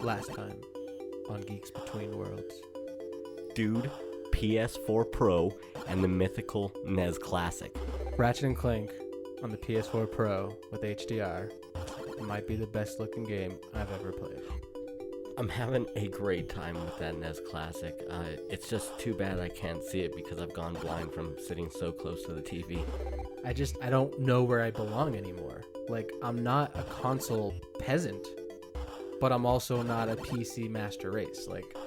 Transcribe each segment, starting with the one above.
last time on Geeks Between Worlds? Dude, PS4 Pro and the mythical NES Classic. Ratchet & Clank on the PS4 Pro with HDR might be the best looking game I've ever played. I'm having a great time with that NES Classic. It's just too bad I can't see it because I've gone blind from sitting so close to the TV. I don't know where I belong anymore. Like, I'm not a console peasant, but I'm also not a PC master race. Like,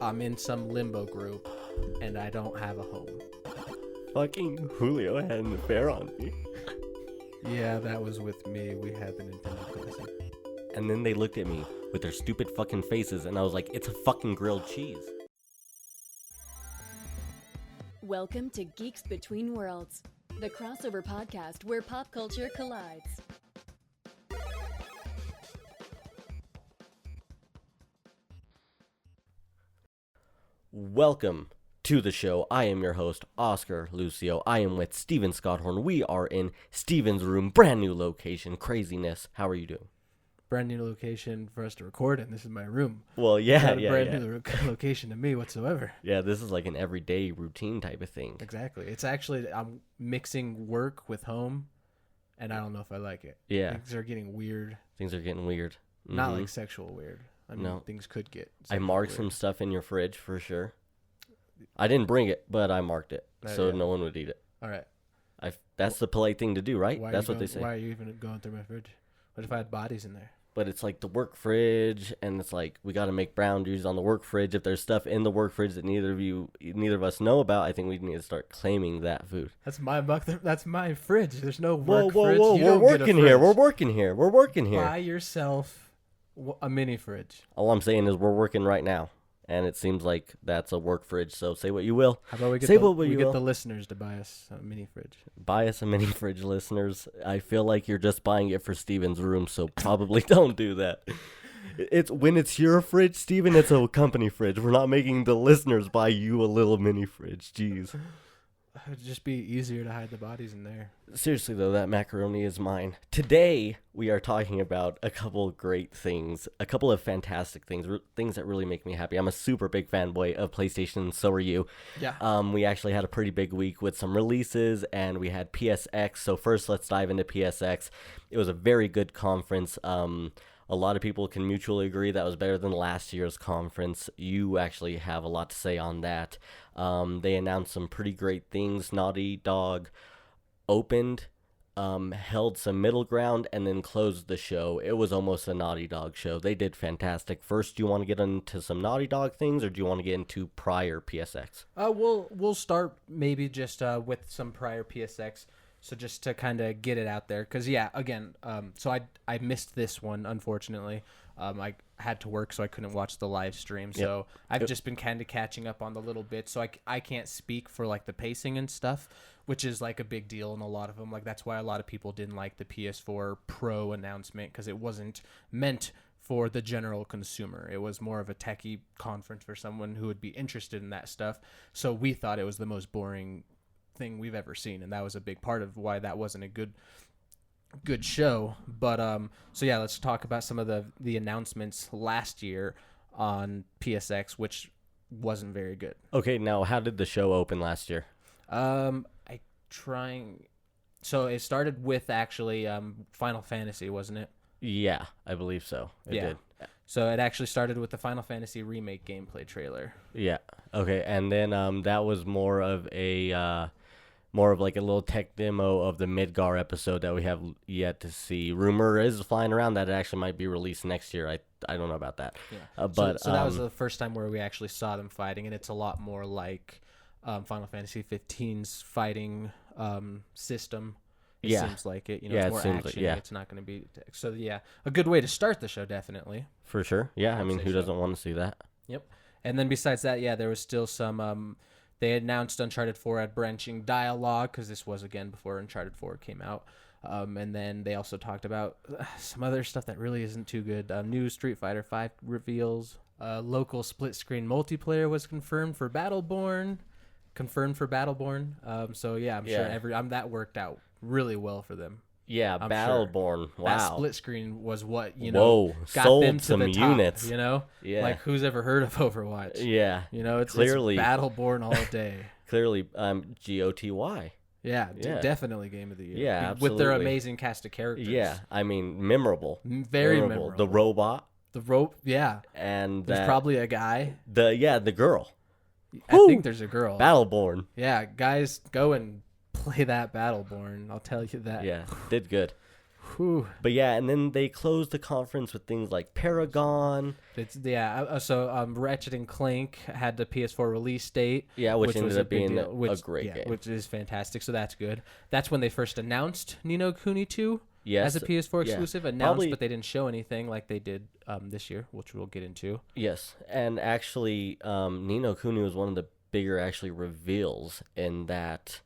I'm in some limbo group, and I don't have a home. Fucking Julio had an affair on me. Yeah, that was with me. We had the Nintendo Classic. And then they looked at me with their stupid fucking faces, and I was like, it's a fucking grilled cheese. Welcome to Geeks Between Worlds, the crossover podcast where pop culture collides. Welcome to the show. I am your host, Oscar Lucio. I am with Steven Scotthorn. We are in Steven's room, brand new location, craziness. How are you doing? Brand new location for us to record in. This is my room. Well, Not a brand new location to me whatsoever. Yeah, this is like an everyday routine type of thing. Exactly. It's actually, I'm mixing work with home, and I don't know if I like it. Yeah. Things are getting weird. Things are getting weird. Not like sexual weird. I mean, No. things could get I marked weird. some stuff in your fridge for sure. I didn't bring it, but I marked it so no one would eat it. All right. That's the polite thing to do, right? That's what they say. Why are you even going through my fridge? What if I had bodies in there? But it's like the work fridge, and it's like we got to make boundaries on the work fridge. If there's stuff in the work fridge that neither of us know about, I think we need to start claiming that food. That's my That's my fridge. There's no work fridge. Whoa! You We're don't get a working here. fridge. We're working here. Buy yourself a mini fridge. All I'm saying is we're working right now, and it seems like that's a work fridge. So say what you will. How about we get the listeners to buy us a mini fridge? Buy us a mini fridge, listeners. I feel like you're just buying it for Steven's room, so probably don't do that. It's when it's your fridge, Steven, it's a company fridge. We're not making the listeners buy you a little mini fridge. Jeez. It'd just be easier to hide the bodies in there. Seriously, though, that macaroni is mine. Today, we are talking about a couple of great things, a couple of fantastic things, things that really make me happy. I'm a super big fanboy of PlayStation, so are you. Yeah. We actually had a pretty big week with some releases, and we had PSX. So first, let's dive into PSX. It was a very good conference. A lot of people can mutually agree that was better than last year's conference. You actually have a lot to say on that. They announced some pretty great things. Naughty Dog opened, held some middle ground, and then closed the show. It was almost a Naughty Dog show. They did fantastic. First, do you want to get into some Naughty Dog things, or do you want to get into prior PSX? We'll start maybe just with some prior PSX. So just to kind of get it out there, because so I missed this one, unfortunately. I had to work, so I couldn't watch the live stream. So I've just been kind of catching up on the little bit. So I can't speak for like the pacing and stuff, which is like a big deal in a lot of them. Like that's why a lot of people didn't like the PS4 Pro announcement, because it wasn't meant for the general consumer. It was more of a techie conference for someone who would be interested in that stuff. So we thought it was the most boring thing we've ever seen, and that was a big part of why that wasn't a good show. But let's talk about some of the announcements last year on PSX, which wasn't very good. Okay, now how did the show open last year? So it started with actually Final Fantasy, wasn't it? Yeah, I believe so. It did. So it actually started with the Final Fantasy remake gameplay trailer. Yeah. Okay, and then that was more of like a little tech demo of the Midgar episode that we have yet to see. Rumor is flying around that it actually might be released next year. I don't know about that. Yeah. So that was the first time where we actually saw them fighting, and it's a lot more like Final Fantasy XV's fighting system. It seems like it. It's more action. It's not going to be so. Yeah, a good way to start the show, definitely. For sure. Yeah, I mean, who doesn't want to see that? Yep. And then besides that, there was still some. They announced Uncharted 4 had branching dialogue, because this was, again, before Uncharted 4 came out. And then they also talked about some other stuff that really isn't too good. New Street Fighter 5 reveals. Local split-screen multiplayer was confirmed for Battleborn. I'm sure that worked out really well for them. Yeah, I'm Battleborn. Sure. Wow. That split screen was what, got sold them to some the top, units. Yeah. Like, who's ever heard of Overwatch? Yeah. It's clearly Battleborn all day. Clearly, GOTY. Yeah, definitely Game of the Year. Yeah, absolutely. With their amazing cast of characters. Yeah, I mean, memorable. Very memorable. The robot. The rope, yeah. And there's probably a guy. The girl. I think there's a girl. Battleborn. Yeah, guys, go and play that Battleborn. I'll tell you that. Yeah, did good. Whew. But yeah, and then they closed the conference with things like Paragon. So Ratchet and Clank had the PS4 release date. Yeah, which ended up being a great game. Which is fantastic, so that's good. That's when they first announced Ni no Kuni 2 as a PS4 exclusive. But they didn't show anything like they did this year, which we'll get into. Yes, and actually, Ni no Kuni was one of the bigger reveals in that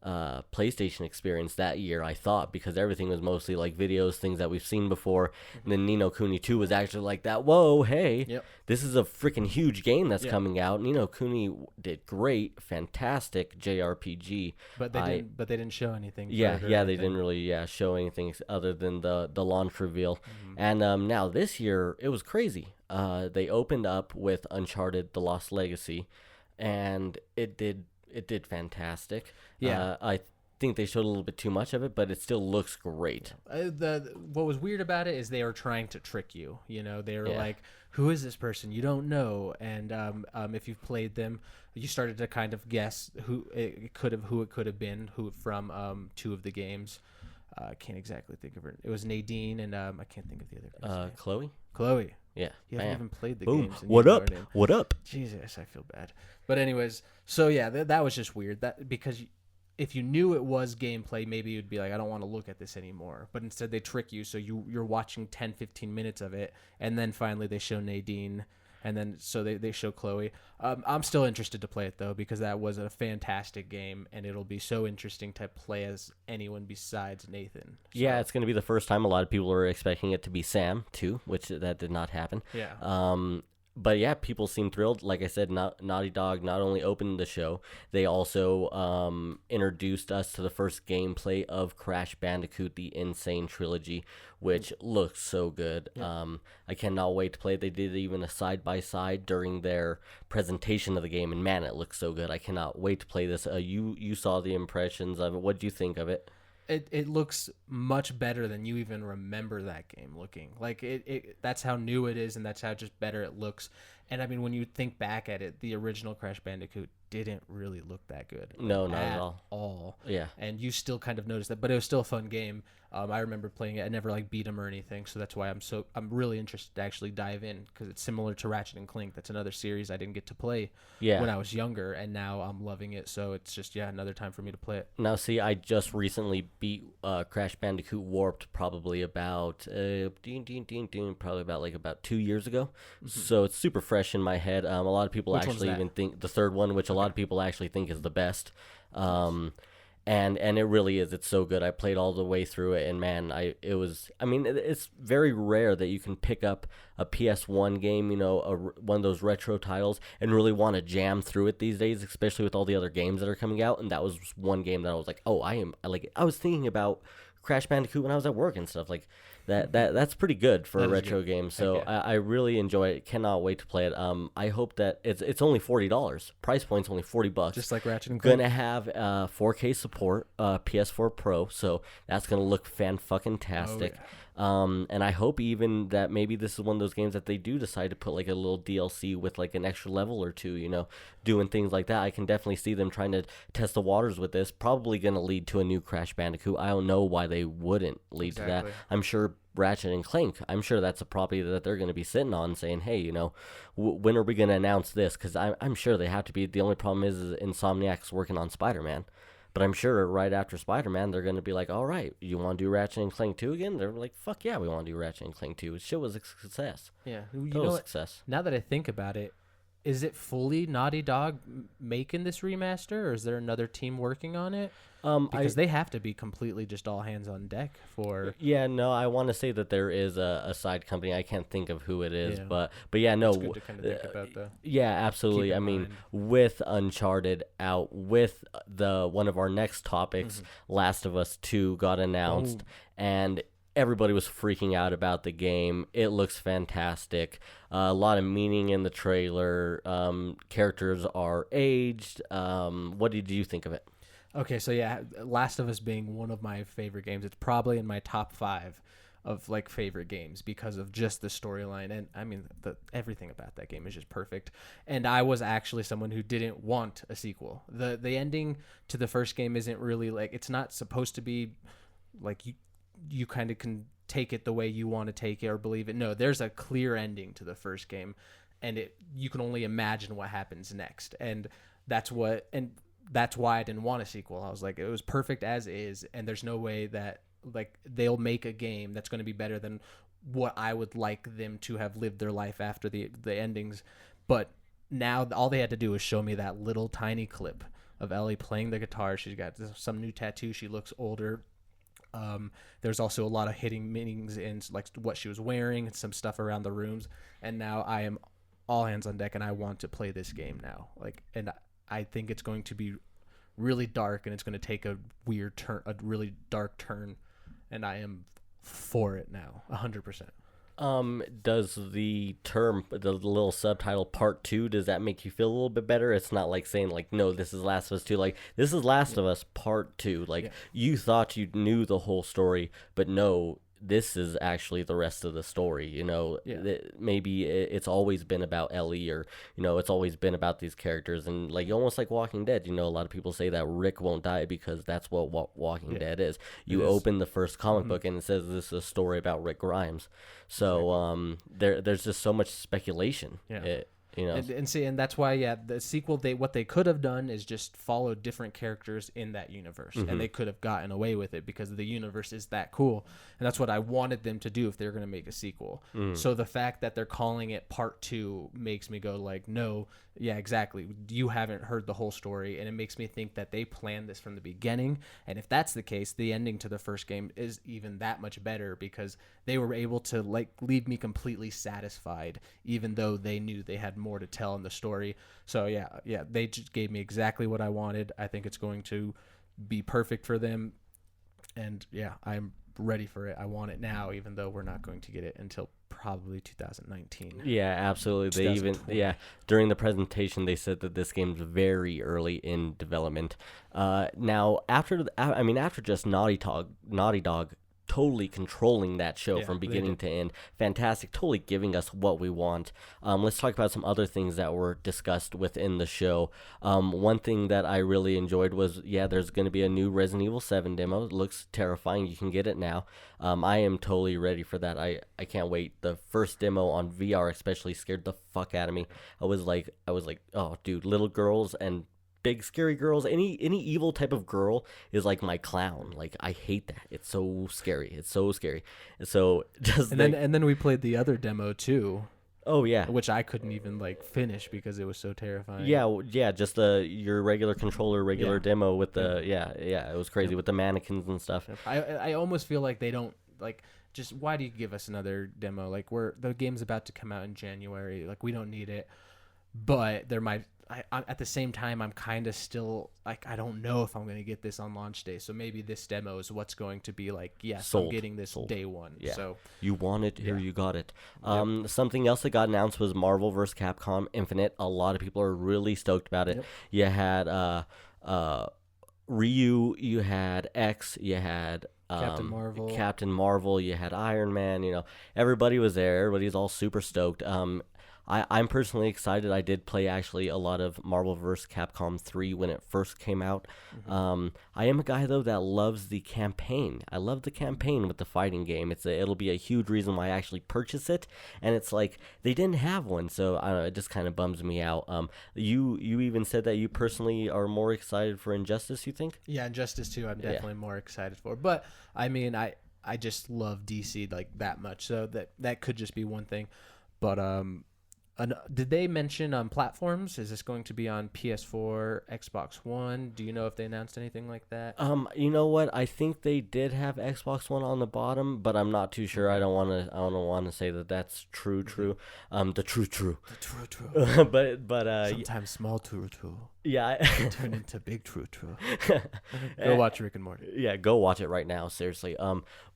PlayStation experience that year, I thought, because everything was mostly like videos, things that we've seen before. And then Ni no Kuni 2 was actually like that. Whoa, hey, this is a freaking huge game that's coming out. Ni no Kuni did great, fantastic JRPG. But they didn't show anything. They didn't really show anything other than the launch reveal. Mm-hmm. And now this year it was crazy. They opened up with Uncharted: The Lost Legacy, and it did fantastic. Yeah. I think they showed a little bit too much of it, but it still looks great. What was weird about it is they were trying to trick you. They were like, who is this person? You don't know. And if you've played them, you started to kind of guess who it could have been from two of the games. I can't exactly think of her. It was Nadine, and I can't think of the other person's name. Chloe. Yeah. You haven't even played the games. What up? What up? Jesus, I feel bad. But anyways, so yeah, that was just weird. Because if you knew it was gameplay, maybe you'd be like, I don't want to look at this anymore. But instead they trick you, so you're watching 10, 15 minutes of it, and then finally they show Nadine, and then so they show Chloe. I'm still interested to play it, though, because that was a fantastic game, and it'll be so interesting to play as anyone besides Nathan. So. Yeah, it's going to be the first time. A lot of people are expecting it to be Sam, too, which that did not happen. Yeah. But yeah, people seem thrilled. Like I said, Naughty Dog not only opened the show, they also introduced us to the first gameplay of Crash Bandicoot: The Insane Trilogy, which looks so good. Yeah. I cannot wait to play it. They did even a side-by-side during their presentation of the game, and man, it looks so good. I cannot wait to play this. You saw the impressions of it. What do you think of it? It looks much better than you even remember that game looking. Like that's how new it is, and that's how just better it looks. And I mean, when you think back at it, the original Crash Bandicoot didn't really look that good. No, not at all. Yeah. And you still kind of noticed that, but it was still a fun game. I remember playing it. I never beat him or anything, so that's why I'm really interested to actually dive in, because it's similar to Ratchet and Clank. That's another series I didn't get to play when I was younger, and now I'm loving it. So it's just another time for me to play it. Now, see, I just recently beat Crash Bandicoot Warped probably about about 2 years ago. Mm-hmm. So it's super fresh in my head. A lot of people actually even think the third one, which a lot of people actually think is the best. And it really is. It's so good. I played all the way through it, and man, it's very rare that you can pick up a PS1 game, one of those retro titles, and really want to jam through it these days, especially with all the other games that are coming out. And that was one game that I was like, I was thinking about Crash Bandicoot when I was at work and stuff like that. That's pretty good for a retro game. So I really enjoy it. Cannot wait to play it. I hope that it's only $40. Price point's only $40. Just like Ratchet and Clank. Gonna have 4K support, PS4 Pro. So that's gonna look fan-fucking-tastic. Oh, yeah. And I hope even that maybe this is one of those games that they do decide to put like a little DLC with like an extra level or two, doing things like that. I can definitely see them trying to test the waters with this. Probably going to lead to a new Crash Bandicoot. I don't know why they wouldn't lead to that. I'm sure Ratchet and Clank, I'm sure that's a property that they're going to be sitting on saying, hey, when are we going to announce this? Because I'm sure they have to be. The only problem is Insomniac's working on Spider-Man. But I'm sure right after Spider-Man, they're going to be like, all right, you want to do Ratchet and Clank 2 again? They're like, fuck yeah, we want to do Ratchet and Clank 2. Shit was a success. Yeah. Total success. Now that I think about it, is it fully Naughty Dog making this remaster, or is there another team working on it? Because they have to be completely just all hands on deck for. Yeah, no, I want to say that there is a side company. I can't think of who it is, but yeah, no. It's good to kind of think about that. Yeah, absolutely. I mean, with Uncharted out, with the one of our next topics, Last of Us 2 got announced, and everybody was freaking out about the game. It looks fantastic. A lot of meaning in the trailer. Characters are aged. What did you think of it? Okay, so yeah, Last of Us being one of my favorite games. It's probably in my top 5 of like favorite games because of just the storyline, and I mean everything about that game is just perfect. And I was actually someone who didn't want a sequel. The ending to the first game isn't really like, it's not supposed to be like you kind of can take it the way you want to take it or believe it. No, there's a clear ending to the first game, and you can only imagine what happens next, and that's why I didn't want a sequel. I was like, it was perfect as is, and there's no way that like they'll make a game that's going to be better than what I would like them to have lived their life after the endings. But now all they had to do was show me that little tiny clip of Ellie playing the guitar. She's got some new tattoo. She looks older. There's also a lot of hidden meanings in like what she was wearing and some stuff around the rooms. And now I am all hands on deck, and I want to play this game now. Like, and I think it's going to be really dark, and it's going to take a weird turn, a really dark turn, and I am for it now, 100%. Does the little subtitle part 2, does that make you feel a little bit better? It's not like saying like, no, this is Last of Us 2. Like, this is Last of Us part 2. Like, you thought you knew the whole story, but no, this is actually the rest of the story. You know, maybe it's always been about Ellie, or, you know, it's always been about these characters, and like almost like Walking Dead. You know, a lot of people say that Rick won't die because that's what Walking Dead is. You open the first comic book and it says this is a story about Rick Grimes. So there's just so much speculation. You know, and that's why the sequel, what they could have done is just follow different characters in that universe, and they could have gotten away with it because the universe is that cool, and that's what I wanted them to do if they're going to make a sequel. So the fact that they're calling it part 2 makes me go like, no, yeah, exactly, you haven't heard the whole story, and it makes me think that they planned this from the beginning. And if that's the case, the ending to the first game is even that much better because they were able to like leave me completely satisfied, even though they knew they had more to tell in the story. So yeah, they just gave me exactly what I wanted. I think it's going to be perfect for them, and yeah, I'm ready for it. I want it now, even though we're not going to get it until probably 2019. Yeah, absolutely. They even during the presentation they said that this game's very early in development. Now after just Naughty Dog totally controlling that show from beginning to end. Fantastic, totally giving us what we want. Let's talk about some other things that were discussed within the show. One thing that I really enjoyed was, there's going to be a new Resident Evil 7 demo. It looks terrifying. You can get it now. I am totally ready for that. I can't wait. The first demo on VR especially scared the fuck out of me. I was like, oh, dude, little girls and big scary girls, any evil type of girl is like my clown. Like, I hate that. It's so scary. And so then we played the other demo too. Oh yeah, which I couldn't even like finish because it was so terrifying. Yeah, just your regular controller, demo with the it was crazy with the mannequins and stuff. I almost feel like they don't like. Just why do you give us another demo? Like, the game's about to come out in January. Like, we don't need it. But there might. At the same time, I'm kind of still like, I don't know if I'm going to get this on launch day. So maybe this demo is what's going to be like, yes, sold. I'm getting this day one. Yeah. So you want it, here you got it. Something else that got announced was Marvel vs. Capcom Infinite. A lot of people are really stoked about it. Yep. You had Ryu, you had X, you had Captain Marvel, you had Iron Man. You know, everybody was there. Everybody's all super stoked. I'm personally excited. I did play actually a lot of Marvel vs. Capcom 3 when it first came out. Mm-hmm. I am a guy, though, that loves the campaign. I love the campaign with the fighting game. It'll be a huge reason why I actually purchase it. And it's like, they didn't have one, so I don't know, it just kind of bums me out. You even said that you personally are more excited for Injustice, you think? Yeah, Injustice 2 I'm definitely more excited for. But, I mean, I just love DC like that much, so that could just be one thing. But, Did they mention platforms? Is this going to be on PS4, Xbox One? Do you know if they announced anything like that? You know what? I think they did have Xbox One on the bottom, but I'm not too sure. I don't want to say that that's true. The true. but Sometimes small true. yeah. Turn into big true. Go watch Rick and Morty. Yeah, go watch it right now, seriously.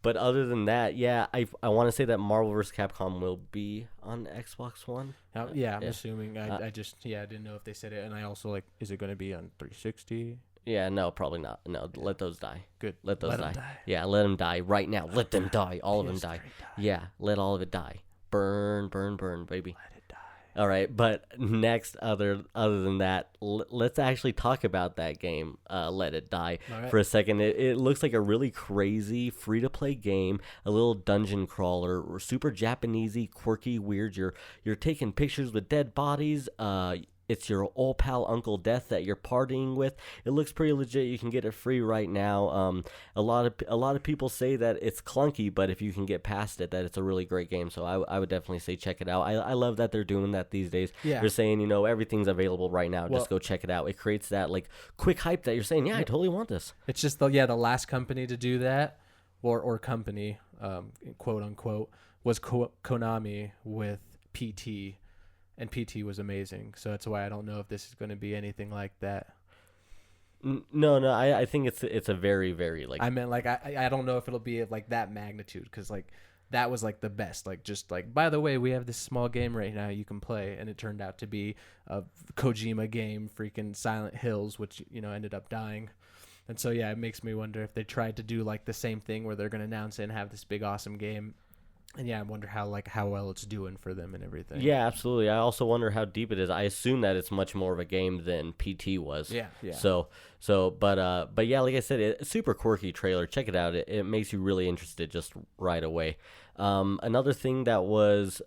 But other than that, yeah, I want to say that Marvel vs. Capcom will be on Xbox One. Yeah, I'm assuming. I didn't know if they said it, and I also is it going to be on 360? Yeah, no, probably not. No, let those die. Good. Let those die. 'em die. Yeah, let them die right now. Let them die. All of them die. Yeah, let all of it die. Burn, baby. Let it die. All right, but next, other than that, let's actually talk about that game, Let It Die, right. for a second. It looks like a really crazy free-to-play game, a little dungeon crawler, super Japanesey, quirky, weird. You're taking pictures with dead bodies. It's your old pal Uncle Death that you're partying with. It looks pretty legit. You can get it free right now. A lot of people say that it's clunky, but if you can get past it, that it's a really great game. So I would definitely say check it out. I love that they're doing that these days. Yeah. They're saying, everything's available right now. Just go check it out. It creates that quick hype that you're saying, yeah, I totally want this. It's just the last company to do that, or company, quote unquote, was Konami with PT. And PT was amazing, so that's why I don't know if this is going to be anything like that. No, I think it's a very, very I meant I don't know if it'll be of that magnitude, because that was the best. By the way, we have this small game right now you can play, and it turned out to be a Kojima game, freaking Silent Hills, which ended up dying. And so it makes me wonder if they tried to do the same thing where they're going to announce it and have this big awesome game. And I wonder how well it's doing for them and everything. Yeah, absolutely. I also wonder how deep it is. I assume that it's much more of a game than PT was. Yeah. But yeah, like I said, it's a super quirky trailer. Check it out. It makes you really interested just right away. Another thing that was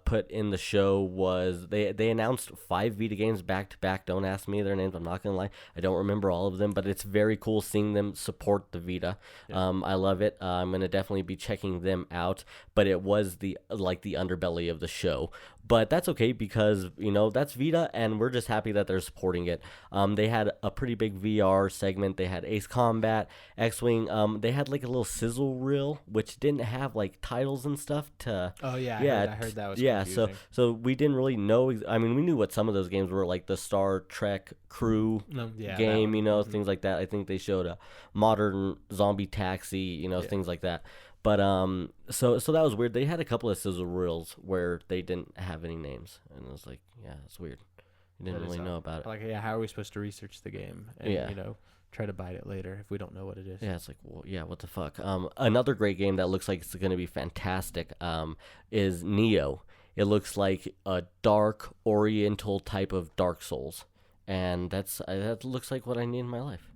put in the show was they announced 5 Vita games back to back. Don't ask me their names. I'm not gonna lie. I don't remember all of them, but it's very cool seeing them support the Vita. Yeah. I love it. I'm gonna definitely be checking them out. But it was the underbelly of the show. But that's okay, because that's Vita, and we're just happy that they're supporting it. They had a pretty big VR segment. They had Ace Combat, X-Wing. They had a little sizzle reel, which didn't have titles and stuff to. Oh yeah, I heard that was confusing. So we didn't really know. I mean, we knew what some of those games were, like the Star Trek Crew game, things like that. I think they showed a modern zombie taxi, things like that. But so that was weird. They had a couple of sizzle reels where they didn't have any names, and I was like, yeah, it's weird. You didn't really know about it. How are we supposed to research the game and try to buy it later if we don't know what it is? Yeah, it's what the fuck. Another great game that looks like it's going to be fantastic is Neo. It looks like a dark Oriental type of Dark Souls, and that looks like what I need in my life.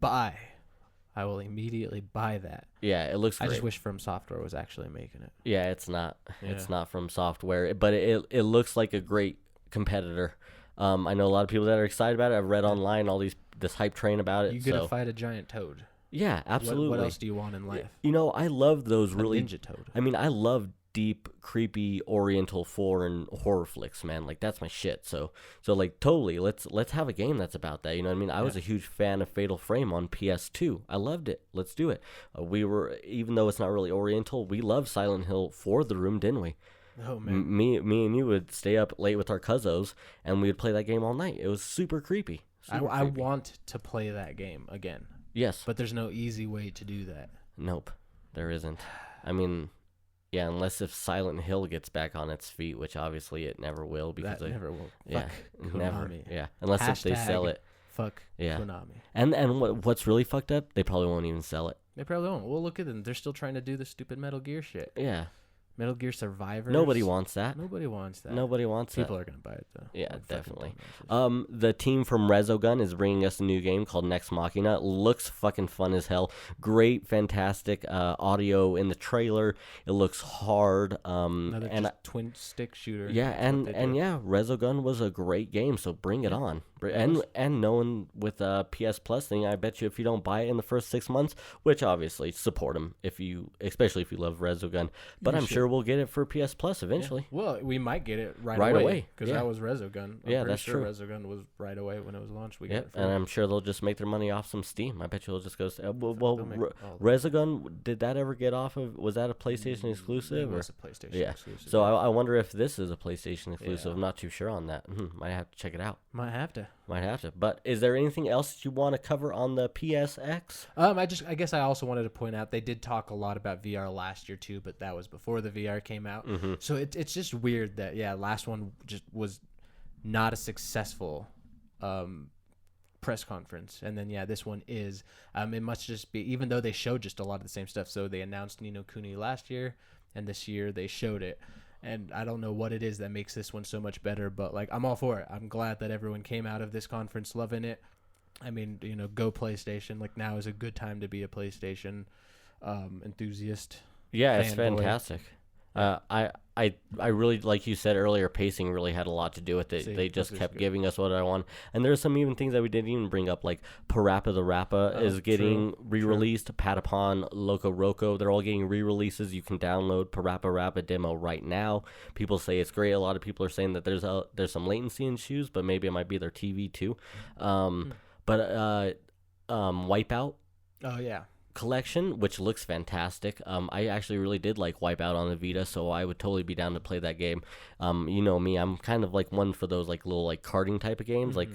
I will immediately buy that. Yeah, it looks great. I just wish From Software was actually making it. Yeah, it's not. Yeah. It's not From Software, but it looks like a great competitor. I know a lot of people that are excited about it. I've read online all this hype train about it. You get to fight a giant toad. Yeah, absolutely. What else do you want in life? I love those really Ninja Toad. I mean, I love deep, creepy, Oriental foreign horror flicks, man. That's my shit. So totally, let's have a game that's about that. You know what I mean? I was a huge fan of Fatal Frame on PS2. I loved it. Let's do it. Even though it's not really Oriental, we loved Silent Hill for the room, didn't we? Oh man, me and you would stay up late with our cousins, and we would play that game all night. It was super creepy. I want to play that game again. Yes, but there's no easy way to do that. Nope, there isn't. I mean. Yeah, unless if Silent Hill gets back on its feet, which obviously it never will, because never will. Yeah, fuck never. Konami. Yeah, unless if they sell it. Fuck Konami. And what's really fucked up? They probably won't even sell it. They probably won't. Well, look at them. They're still trying to do the stupid Metal Gear shit. Yeah. Metal Gear Survivors. Nobody wants that. Nobody wants that. People are gonna buy it though. Yeah, definitely. The team from Resogun is bringing us a new game called Nex Machina. It looks fucking fun as hell. Great, fantastic audio in the trailer. It looks hard. Another twin stick shooter. Yeah, and Resogun was a great game. So bring it on. And knowing with PS Plus thing, I bet you if you don't buy it in the first 6 months, which obviously support them especially if you love Resogun, but I'm sure we'll get it for PS Plus eventually. Yeah. Well, we might get it right Right away away, because that was Resogun. I'm that's pretty true. sure Resogun was right away when it was launched. We got Yep, it free. and I'm sure they'll just make their money off some Steam. I bet you they'll just go. They'll make all the- Resogun, did that ever get off of? Was that a PlayStation exclusive? It Or? was a PlayStation Yeah. exclusive. So I wonder if this is a PlayStation exclusive. Yeah. I'm not too sure on that. Might have to check it out. Might have to. Might have to. But is there anything else that you want to cover on the PSX? I guess I also wanted to point out they did talk a lot about VR last year too, but that was before the VR came out. So it's just weird that last one just was not a successful press conference, and then this one is. It must just be, even though they showed just a lot of the same stuff. So they announced Ni no Kuni last year, and this year they showed it. And I don't know what it is that makes this one so much better, but like I'm all for it. I'm glad that everyone came out of this conference loving it. I mean, go PlayStation. Like now is a good time to be a PlayStation enthusiast. Yeah, it's fanboy. fantastic. I really, like you said earlier, pacing really had a lot to do with it. See, They just this is kept good. giving us what I want. And there's some even things that we didn't even bring up, like Parappa the Rappa is getting re-released. Patapon, Loco Roco, they're all getting re-releases. You can download Parappa Rappa demo right now. People say it's great. A lot of people are saying that there's some latency issues, but maybe it might be their TV too. But Wipeout Oh yeah. collection, which looks fantastic. I actually really did like Wipeout on the Vita, so I would totally be down to play that game. You know me, I'm kind of like one for those like little like karting type of games, like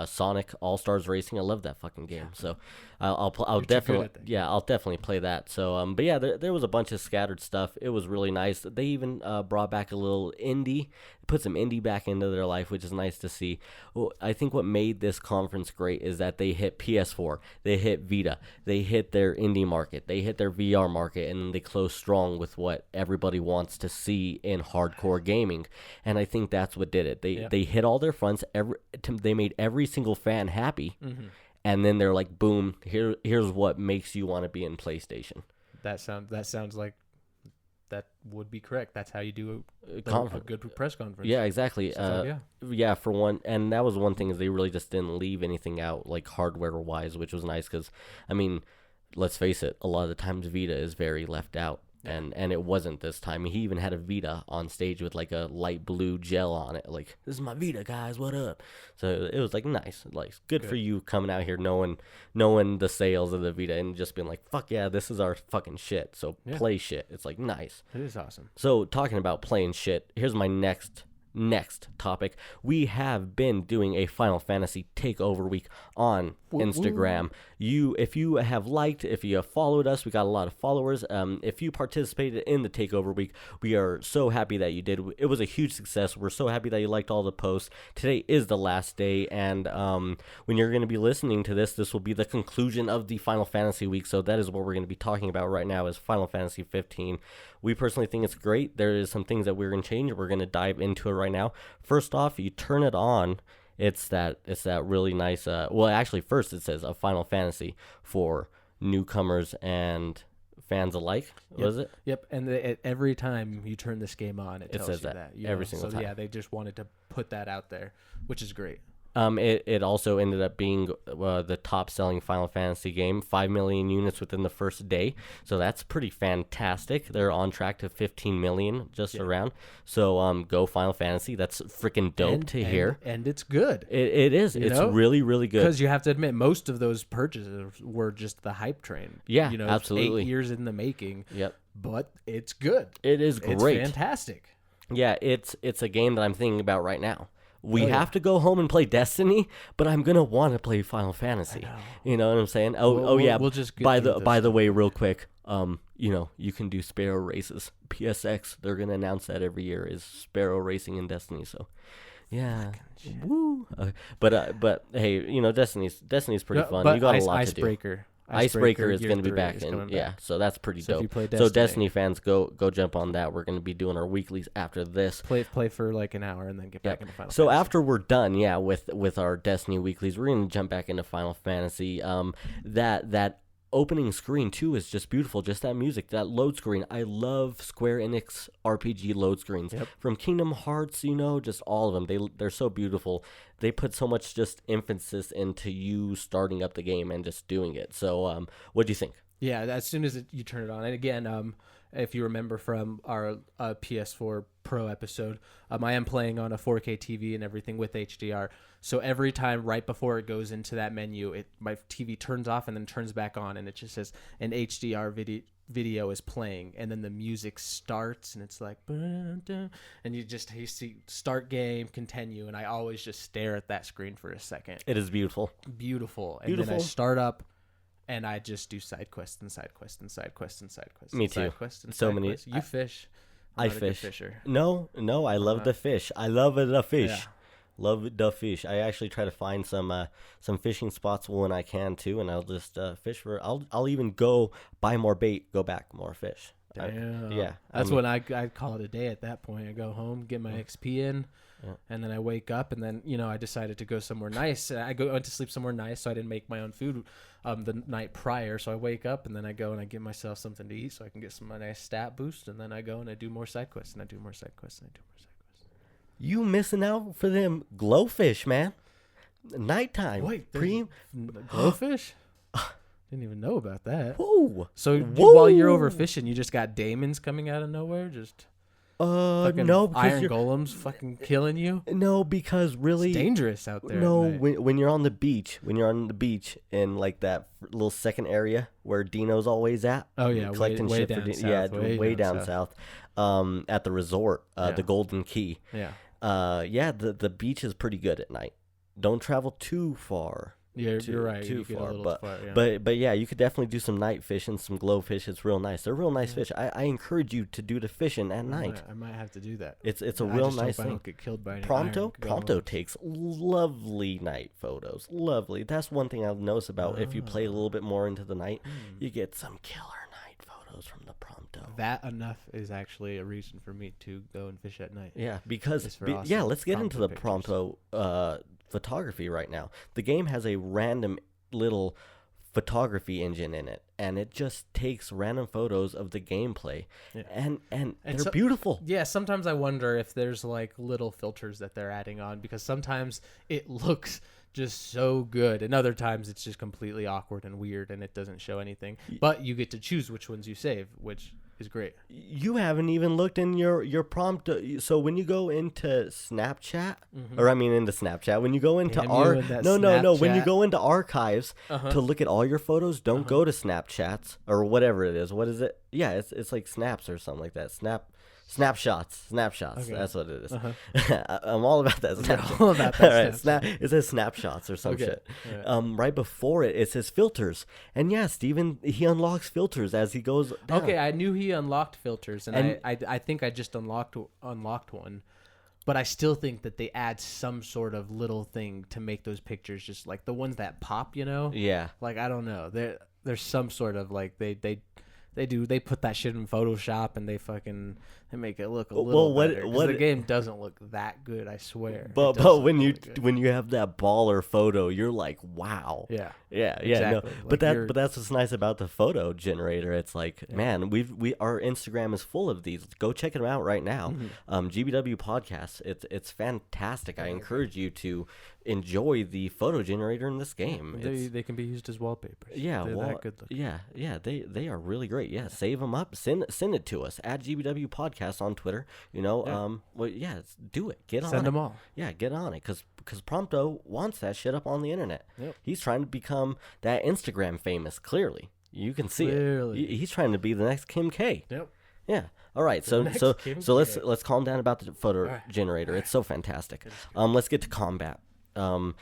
Sonic All Stars Racing. I love that fucking game. So I'll definitely play that. So but yeah, there was a bunch of scattered stuff. It was really nice. They even brought back a little indie, put some indie back into their life, which is nice to see. Well, I think what made this conference great is that they hit PS4, they hit Vita, they hit their indie market, they hit their VR market, and they close strong with what everybody wants to see in hardcore gaming. And I think that's what did it. They hit all their fronts. They made every single fan happy. And then they're like, boom, here's what makes you want to be in PlayStation. That sounds like that would be correct. That's how you do a good press conference. Yeah, exactly. So, yeah, for one, and that was one thing, is they really just didn't leave anything out, like hardware-wise, which was nice because, I mean, let's face it, a lot of the times Vita is very left out. And it wasn't this time. He even had a Vita on stage with like a light blue gel on it. Like, this is my Vita, guys. What up? So it was like nice. Like, good for you coming out here knowing the sales of the Vita and just being like, fuck yeah, this is our fucking shit. So play shit. It's like nice. It is awesome. So talking about playing shit, here's my next topic. We have been doing a Final Fantasy takeover week on Instagram. If you have liked, if you have followed us, we got a lot of followers. If you participated in the takeover week, we are so happy that you did. It was a huge success. We're so happy that you liked all the posts. Today is the last day, and when you're going to be listening to this will be the conclusion of the Final Fantasy week. So that is what we're going to be talking about right now, is Final Fantasy 15. We personally think it's great. There is some things that we're going to change. We're going to dive into it right now. First off, you turn it on. It's that really nice. Well, actually, first it says a Final Fantasy for newcomers and fans alike. Was it? Yep. And every time you turn this game on, it tells says you that you every know? single so, time. Yeah, they just wanted to put that out there, which is great. It also ended up being the top-selling Final Fantasy game, 5 million units within the first day. So that's pretty fantastic. They're on track to 15 million just around. So go Final Fantasy. That's freaking dope to hear. And it's good. It is. It's really, really good. Because you have to admit, most of those purchases were just the hype train. Yeah, you know, absolutely. 8 years in the making. Yep. But it's good. It is great. It's fantastic. Yeah, it's a game that I'm thinking about right now. We have to go home and play Destiny, but I'm gonna want to play Final Fantasy. You know what I'm saying? We'll just get by through the way, real quick, you know, you can do Sparrow races. PSX, they're gonna announce that every year is Sparrow racing in Destiny. So, yeah, woo. But hey, you know, Destiny's pretty fun. But you got a lot to do. Icebreaker is going to be back in, so that's pretty dope. If you play so Destiny fans, go jump on that. We're going to be doing our weeklies after this. Play for like an hour and then get back into Final So Fantasy. after we're done, with our Destiny weeklies, we're going to jump back into Final Fantasy. That opening screen too is just beautiful. Just that music, that load screen. I love Square Enix RPG load screens from Kingdom Hearts. You know, just all of them. They're so beautiful. They put so much just emphasis into you starting up the game and just doing it. So, what do you think? Yeah, as soon as you turn it on, and again, if you remember from our PS4 Pro episode, I am playing on a 4K TV and everything with HDR. So every time right before it goes into that menu, my TV turns off and then turns back on, and it just says an HDR video is playing, and then the music starts, and it's like, and you see start game, continue, and I always just stare at that screen for a second. It is beautiful. And then I start up, and I just do side quests and side quests and side quests and side quests. Me too. So many. You fish. I fish. Fisher. No, I love the fish. I love the fish. Yeah. Love the fish. I actually try to find some fishing spots when I can too, and I'll just fish for. I'll even go buy more bait, go back more fish. Damn. That's when I call it a day. At that point, I go home, get my XP in, and then I wake up, and then I decided to go somewhere nice. I went to sleep somewhere nice, so I didn't make my own food the night prior. So I wake up, and then I go and I give myself something to eat, so I can get some nice stat boost, and then I go and I do more side quests, and I do more side quests, and I do more side quests. You missing out for them glowfish, man. Nighttime. Wait, glowfish? Didn't even know about that. Whoa. So while you're overfishing, you just got daemons coming out of nowhere? Just no, iron golems fucking killing you? No, because really it's dangerous out there. No, when you're on the beach, in like that little second area where Dino's always at. Oh yeah, collecting way shit down for south. way down south. At the resort, the Golden Key. Yeah. The beach is pretty good at night. Don't travel too far. Yeah, you're right. Too you far, yeah. but yeah, you could definitely do some night fishing, some glowfish. It's real nice. They're real nice fish. I encourage you to do the fishing at night. I might have to do that. It's a real nice thing. I don't get killed by any Prompto takes lovely night photos. Lovely. That's one thing I've noticed about if you play a little bit more into the night, you get some killer night photos from the Prompto. That enough is actually a reason for me to go and fish at night. Yeah, because let's get into the Prompto photography right now. The game has a random little photography engine in it, and it just takes random photos of the gameplay, and they're beautiful. Yeah, sometimes I wonder if there's like little filters that they're adding on, because sometimes it looks just so good, and other times it's just completely awkward and weird, and it doesn't show anything. But you get to choose which ones you save, which is great. You haven't even looked in your prompt. So when you go into Snapchat, into Snapchat, when you go into when you go into archives to look at all your photos, don't go to Snapchats or whatever it is. What is it? Yeah, it's like snaps or something like that. Snapshots. Okay. That's what it is. I'm all about that. Snapchat. All about that. All right, it says snapshots or some shit. Right. Right before it says filters, and yeah, Steven, he unlocks filters as he goes down. Okay, I knew he unlocked filters, and I think I just unlocked one, but I still think that they add some sort of little thing to make those pictures just like the ones that pop. Yeah. Like I don't know. There's some sort of like they put that shit in Photoshop, and they make it look a little better. The game doesn't look that good, I swear. But when you have that baller photo, you're like, wow. Yeah. Exactly. No. But that's what's nice about the photo generator. It's like, man, our Instagram is full of these. Go check it out right now. GBW Podcast. It's fantastic. I encourage you to enjoy the photo generator in this game. They can be used as wallpapers. Yeah, they're that good looking. Yeah. They are really great. Yeah, save them up. Send it to us at GBW Podcast on Twitter. Do it. Get on it. Send them all. Yeah, get on it because Prompto wants that shit up on the internet. Yep. He's trying to become that Instagram famous. Clearly, you can see it. He's trying to be the next Kim K. Yep. Yeah. All right. So let's calm down about the photo generator. It's so fantastic. Let's get to combat. A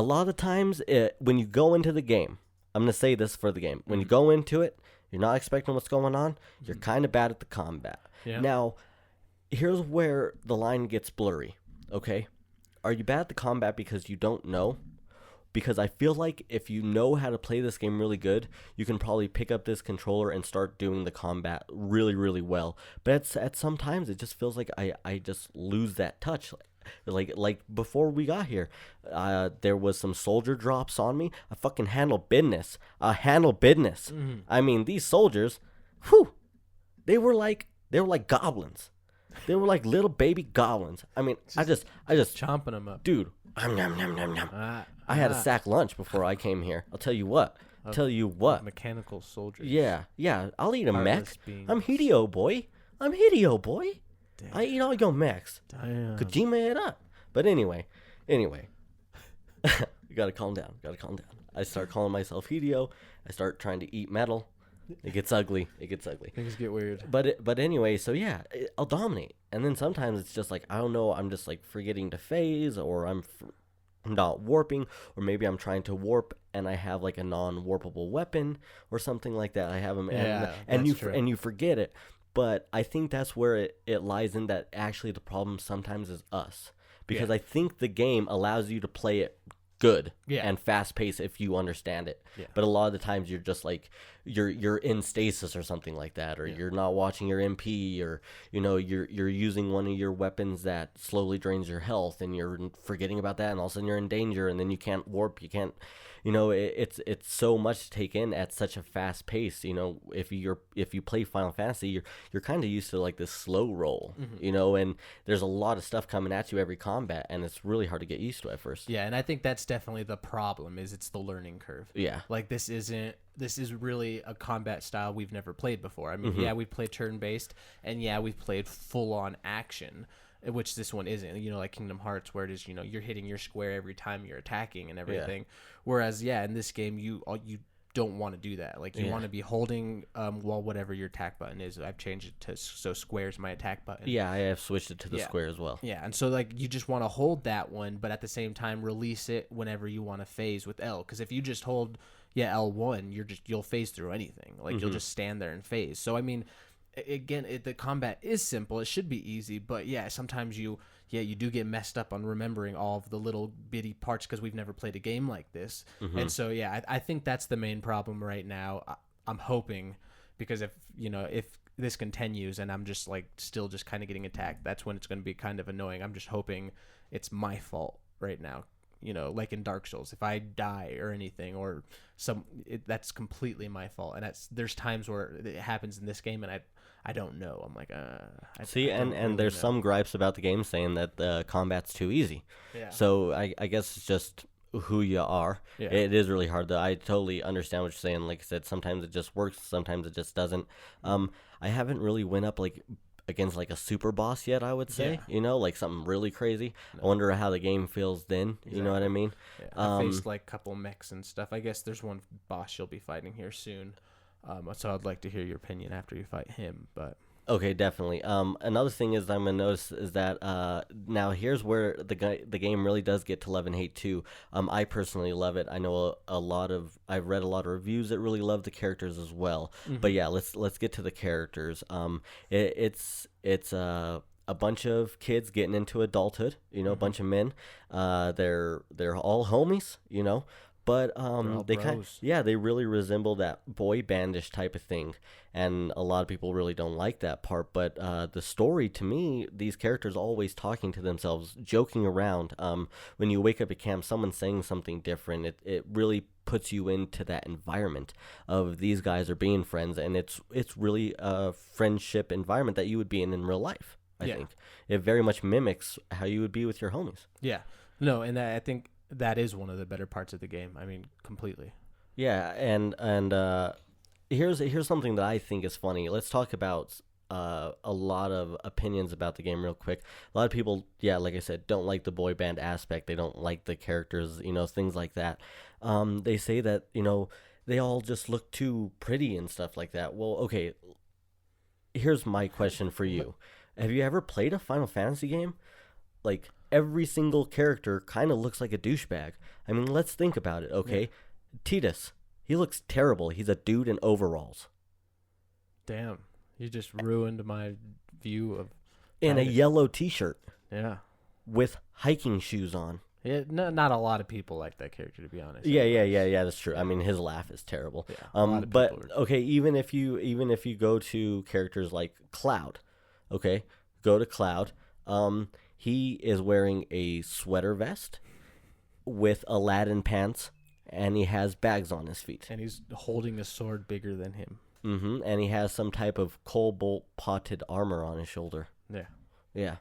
lot of times when you go into the game, I'm going to say this for the game. When you go into it, you're not expecting what's going on. You're kind of bad at the combat. Yeah. Now, here's where the line gets blurry, okay? Are you bad at the combat because you don't know? Because I feel like if you know how to play this game really good, you can probably pick up this controller and start doing the combat really, really well. But at sometimes it just feels like I just lose that touch. Like before we got here, there was some soldier drops on me. I fucking handle business. I mean, these soldiers, they were like goblins. They were like little baby goblins. I mean, I just chomping them up, dude. I had a sack lunch before I came here. I'll tell you what. tell you what. Mechanical soldiers. Yeah. I'll eat a mech. Heartless beings. I'm Hideo, boy. Damn. I eat all your mechs. Damn. Kojima it up. But anyway. You gotta calm down. I start calling myself Hideo. I start trying to eat metal. It gets ugly. Things get weird. But anyway, so yeah, I'll dominate. And then sometimes it's just like, I don't know, I'm just like forgetting to phase, or I'm not warping, or maybe I'm trying to warp and I have like a non-warpable weapon or something like that. I have them, and you forget it. But I think that's where it lies in that actually the problem sometimes is us, because I think the game allows you to play it good and fast paced if you understand it. But a lot of the times you're just like you're in stasis or something like that, or you're not watching your MP, or you're using one of your weapons that slowly drains your health and you're forgetting about that, and all of a sudden you're in danger, and then you can't warp, you can't, it's so much to take in at such a fast pace. If you play Final Fantasy, you're kind of used to like this slow roll, and there's a lot of stuff coming at you every combat, and it's really hard to get used to at first. Yeah, and I think that's definitely the problem, is it's the learning curve. Yeah. Like this is really a combat style we've never played before. I mean, we've played turn-based, and we've played full-on action, which this one isn't, like Kingdom Hearts, where it is, you're hitting your square every time you're attacking and everything. Whereas, in this game, you don't want to do that. Like, you want to be holding, whatever your attack button is. I've changed it to, so square's my attack button. Yeah, I have switched it to the square as well. Yeah, and so, like, you just want to hold that one, but at the same time, release it whenever you want to phase with L. Because if you just hold, L1, you'll phase through anything. Like, you'll just stand there and phase. So, I mean, again, the combat is simple. It should be easy, but sometimes you do get messed up on remembering all of the little bitty parts because we've never played a game like this. And so I think that's the main problem right now. I'm hoping, because if this continues and I'm just like still just kind of getting attacked, that's when it's going to be kind of annoying. I'm just hoping it's my fault right now. Like in Dark Souls, if I die or anything, or that's completely my fault. And there's times where it happens in this game, and I don't know. I'm like, and there's some gripes about the game saying that the combat's too easy. Yeah. So I guess it's just who you are. Yeah. It is really hard, though. I totally understand what you're saying. Like I said, sometimes it just works, sometimes it just doesn't. I haven't really went up like against like a super boss yet, I would say. Like something really crazy. No. I wonder how the game feels then. Exactly. You know what I mean? I faced like a couple mechs and stuff. I guess there's one boss you'll be fighting here soon. So I'd like to hear your opinion after you fight him. But okay, definitely. Another thing is I'm gonna notice is that now here's where the game really does get to love and hate too. I personally love it. I know I've read a lot of reviews that really love the characters as well. But let's get to the characters. It's a bunch of kids getting into adulthood. A bunch of men. They're all homies. But they really resemble that boy bandish type of thing, and a lot of people really don't like that part. But the story, to me, these characters always talking to themselves, joking around. When you wake up at camp, someone's saying something different. It really puts you into that environment of these guys are being friends, and it's really a friendship environment that you would be in real life. I think it very much mimics how you would be with your homies. Yeah, no, and I think that is one of the better parts of the game. I mean, completely. Yeah, and here's something that I think is funny. Let's talk about a lot of opinions about the game real quick. A lot of people, like I said, don't like the boy band aspect. They don't like the characters, things like that. They say that, they all just look too pretty and stuff like that. Well, okay, here's my question for you. Have you ever played a Final Fantasy game? Like, every single character kind of looks like a douchebag. I mean, let's think about it, okay? Yeah. Tidus, he looks terrible. He's a dude in overalls. Damn, you just ruined my view of... In a yellow t-shirt. Yeah. With hiking shoes on. Yeah, not a lot of people like that character, to be honest. Yeah, that's true. I mean, his laugh is terrible. Yeah, but okay, even if you go to characters like Cloud, okay? Go to Cloud. He is wearing a sweater vest with Aladdin pants, and he has bags on his feet. And he's holding a sword bigger than him. And he has some type of cobalt-potted armor on his shoulder. Yeah.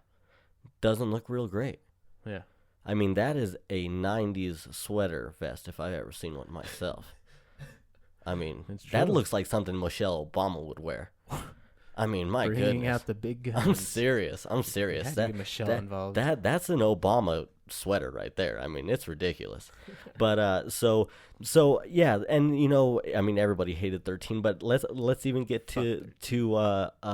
Doesn't look real great. Yeah. I mean, that is a 90s sweater vest if I've ever seen one myself. I mean, It's that true. looks like something Michelle Obama would wear. I mean, my Bringing goodness. out the big guns. I'm serious. I'm You serious. had to get Michelle involved. That's an Obama sweater right there. I mean, it's ridiculous. But so yeah, and I mean, everybody hated 13, but let's even get to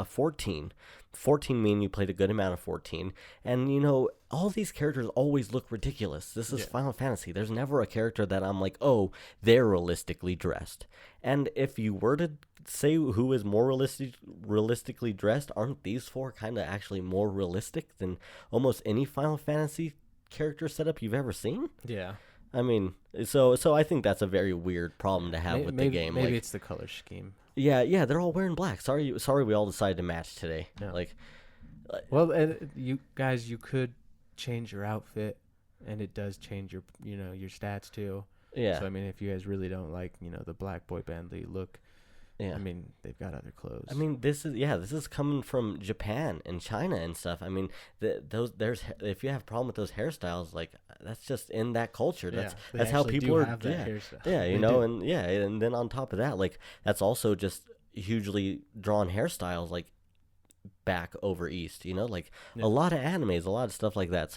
14. 14, mean you played a good amount of 14, and all these characters always look ridiculous. This is Final Fantasy. There's never a character that I'm like, oh, they're realistically dressed. And if you were to say who is more realistically dressed, aren't these four kind of actually more realistic than almost any Final Fantasy character setup you've ever seen? Yeah. I mean, so I think that's a very weird problem to have with the game. Maybe like, it's the color scheme. yeah, they're all wearing black. Sorry, we all decided to match today. No. Like, well, you guys, you could change your outfit, and it does change your your stats too. yeah, So I mean, if you guys really don't like the black boy band look, yeah. I mean, they've got other clothes. I mean, this is coming from Japan and China and stuff. I mean, if you have a problem with those hairstyles, like that's just in that culture. That's how people are. Have that hairstyle. Yeah, They do. and then on top of that, like that's also just hugely drawn hairstyles, like back over east. Like a lot of animes, a lot of stuff like that.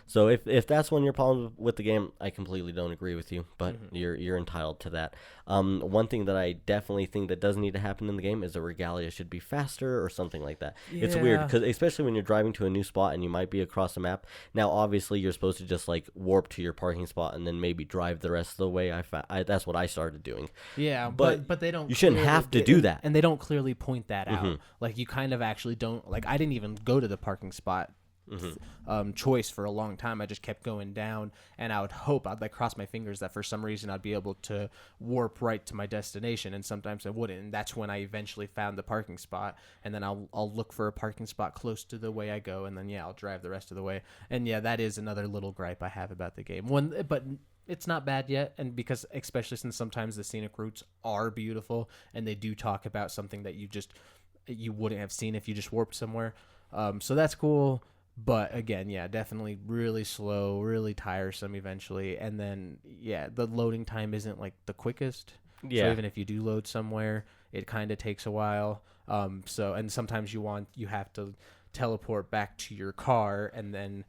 So if that's one of your problems with the game, I completely don't agree with you, but you're entitled to that. One thing that I definitely think that does need to happen in the game is the regalia should be faster or something like that. It's weird because especially when you're driving to a new spot and you might be across the map. Now obviously you're supposed to just like warp to your parking spot and then maybe drive the rest of the way. That's what I started doing. Yeah, but but they don't. You shouldn't clearly- have to do that. and they don't clearly point that out. Like you kind of actually don't. Like I didn't even go to the parking spot choice for a long time. I just kept going down, and I would hope I'd like cross my fingers that for some reason I'd be able to warp right to my destination, and sometimes I wouldn't. And that's when I eventually found the parking spot, and then I'll look for a parking spot close to the way I go, and then I'll drive the rest of the way. And that is another little gripe I have about the game. But it's not bad yet, and because especially since sometimes the scenic routes are beautiful, and they do talk about something that you wouldn't have seen if you just warped somewhere. So that's cool. But again, definitely really slow, really tiresome eventually. And then, the loading time isn't like the quickest. Yeah. So even if you do load somewhere, it kind of takes a while. And sometimes you have to teleport back to your car and then,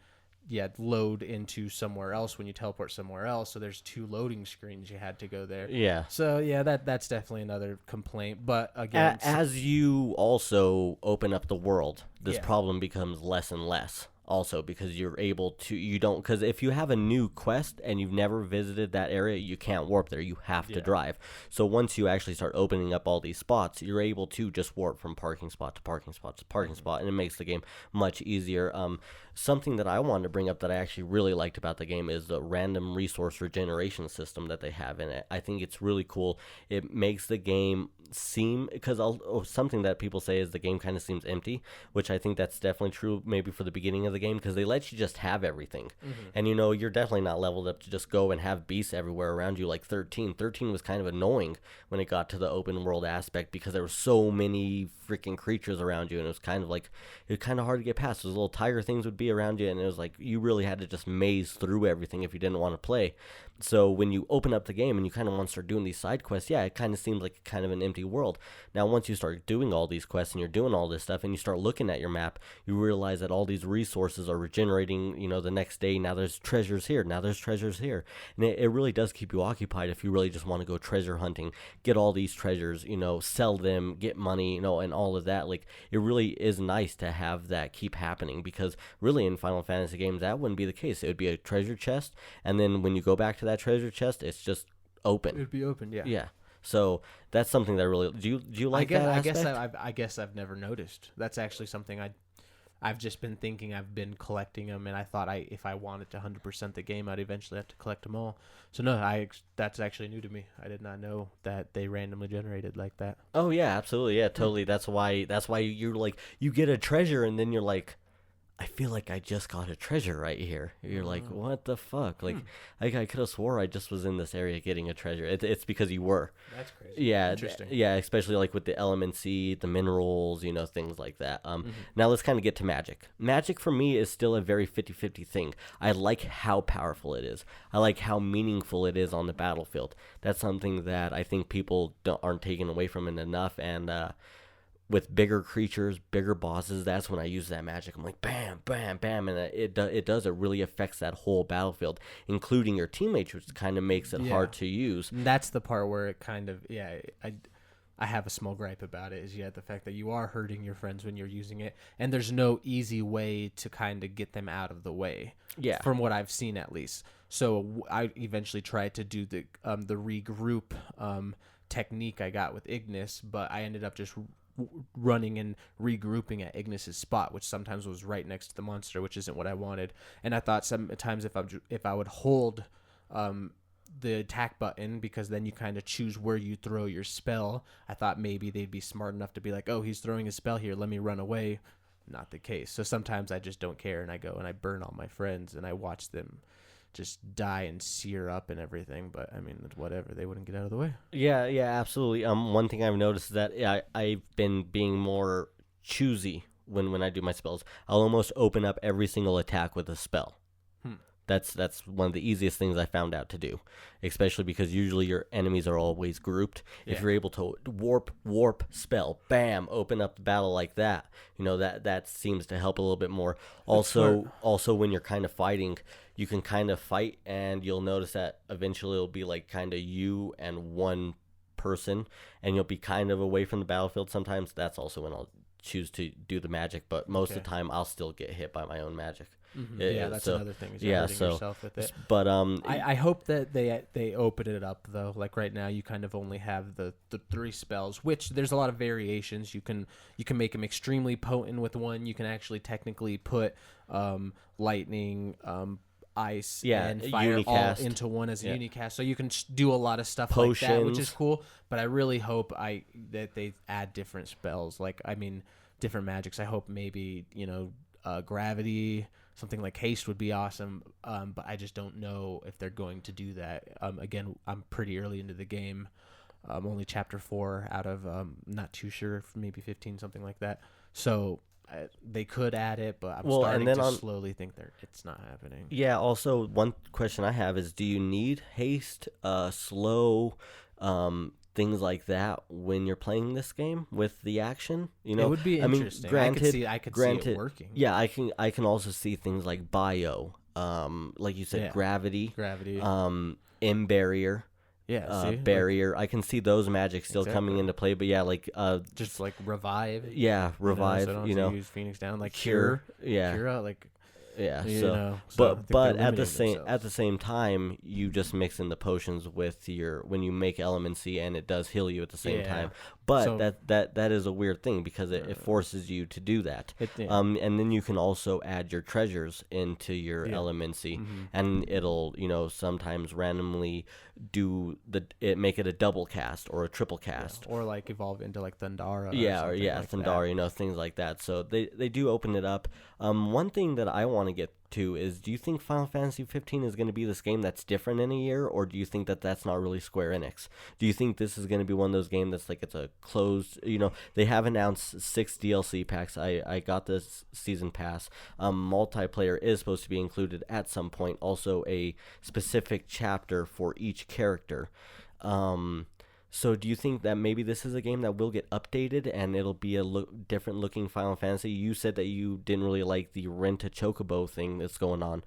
load into somewhere else when you teleport somewhere else. So there's 2 loading screens you had to go there. Yeah. So that's definitely another complaint. But again, As you also open up the world, this Yeah. problem becomes less and less. Also, because you're able to, because if you have a new quest and you've never visited that area, you can't warp there. You have to drive. So once you actually start opening up all these spots, you're able to just warp from parking spot to parking spot to parking spot, and it makes the game much easier. Something that I wanted to bring up that I actually really liked about the game is the random resource regeneration system that they have in it. I think it's really cool. It makes the game seem, because something that people say is the game kind of seems empty, which I think that's definitely true maybe for the beginning of the game, because they let you just have everything. And you're definitely not leveled up to just go and have beasts everywhere around you like 13 was kind of annoying when it got to the open world aspect, because there were so many freaking creatures around you, and it was kind of hard to get past. Those little tiger things would be around you, and it was like you really had to just maze through everything if you didn't want to play. So when you open up the game and you kind of want to start doing these side quests, it kind of seems like kind of an empty world. Now once you start doing all these quests and you're doing all this stuff and you start looking at your map, you realize that all these resources are regenerating, the next day. Now there's treasures here, now there's treasures here, and it really does keep you occupied if you really just want to go treasure hunting, get all these treasures, sell them, get money, and all of that. Like, it really is nice to have that keep happening, because really in Final Fantasy games that wouldn't be the case. It would be a treasure chest, and then when you go back to that treasure chest, it's just open. It would be open, yeah. Yeah. So that's something that really, do you like that aspect? I guess I've never noticed. That's actually something I've just been thinking. I've been collecting them, and I thought if I wanted to 100% the game, I'd eventually have to collect them all. So no, that's actually new to me. I did not know that they randomly generated like that. Oh yeah, absolutely, yeah, totally. That's why you're like, you get a treasure and then you're like, I feel like I just got a treasure right here. You're like, what the fuck? Like, I could have swore I just was in this area getting a treasure. It's because you were. That's crazy. Yeah, Interesting. yeah, especially like with the elemency, the minerals, things like that. Now let's kind of get to magic. Magic for me is still a very 50-50 thing. I like how powerful it is. I like how meaningful it is on the battlefield. That's something that I think people aren't taking away from it enough. And with bigger creatures, bigger bosses, that's when I use that magic. I'm like, bam, bam, bam, and it really affects that whole battlefield, including your teammates, which kind of makes it hard to use. And that's the part where it kind of, I have a small gripe about it, is the fact that you are hurting your friends when you're using it, and there's no easy way to kind of get them out of the way. Yeah. From what I've seen, at least. So I eventually tried to do the regroup technique I got with Ignis, but I ended up just running and regrouping at Ignis's spot, which sometimes was right next to the monster, which isn't what I wanted. And I thought sometimes if I would hold the attack button, because then you kind of choose where you throw your spell, I thought maybe they'd be smart enough to be like, oh, he's throwing a spell here, let me run away. Not the case. So sometimes I just don't care, and I go and I burn all my friends and I watch them just die and sear up and everything. But I mean, whatever, they wouldn't get out of the way. Yeah, absolutely. One thing I've noticed is that I've been being more choosy when I do my spells. I'll almost open up every single attack with a spell. That's one of the easiest things I found out to do, especially because usually your enemies are always grouped. Yeah. If you're able to warp spell, bam, open up the battle like that, that seems to help a little bit more. Also when you're kind of fighting, you can kind of fight, and you'll notice that eventually it'll be like kind of you and one person, and you'll be kind of away from the battlefield. Sometimes that's also when I'll choose to do the magic, but most of the time I'll still get hit by my own magic. Mm-hmm. That's another thing. Is you're hurting yourself with it. But I hope that they open it up though. Like right now, you kind of only have the 3 spells, which there's a lot of variations. You can make them extremely potent with one. You can actually technically put lightning, ice, and fire unicast all into one as a unicast. So you can do a lot of stuff like that, which is cool. But I really hope that they add different spells. Like, I mean, different magics. I hope maybe gravity. Something like haste would be awesome, but I just don't know if they're going to do that. Again, I'm pretty early into the game. Only chapter 4 out of not too sure, maybe 15, something like that. So they could add it, but I'm starting to slowly think it's not happening. Yeah, also, one question I have is, do you need haste, slow, things like that when you're playing this game with the action? It would be interesting. I could see it working. Yeah, I can also see things like bio, like you said, gravity, M barrier. Yeah, barrier. I can see those magics still coming into play, but just like revive. Yeah, revive. So use Phoenix Down, like cure. Yeah, cure, like. Yeah, but at the same time, you just mix in the potions with when you make elemency, and it does heal you at the same time. But that is a weird thing, because it forces you to do that. And then you can also add your treasures into your elemency, and it'll sometimes randomly make it a double cast or a triple cast, or like evolve into like Thundara. Thundara, things like that. So they do open it up. One thing that I want to get to is, do you think Final Fantasy 15 is going to be this game that's different in a year, or do you think that that's not really Square Enix? Do you think this is going to be one of those games that's like it's a closed, they have announced 6 DLC packs. I got this season pass. Multiplayer is supposed to be included at some point, also a specific chapter for each character. So do you think that maybe this is a game that will get updated and it'll be a different looking Final Fantasy? You said that you didn't really like the rent a chocobo thing that's going on,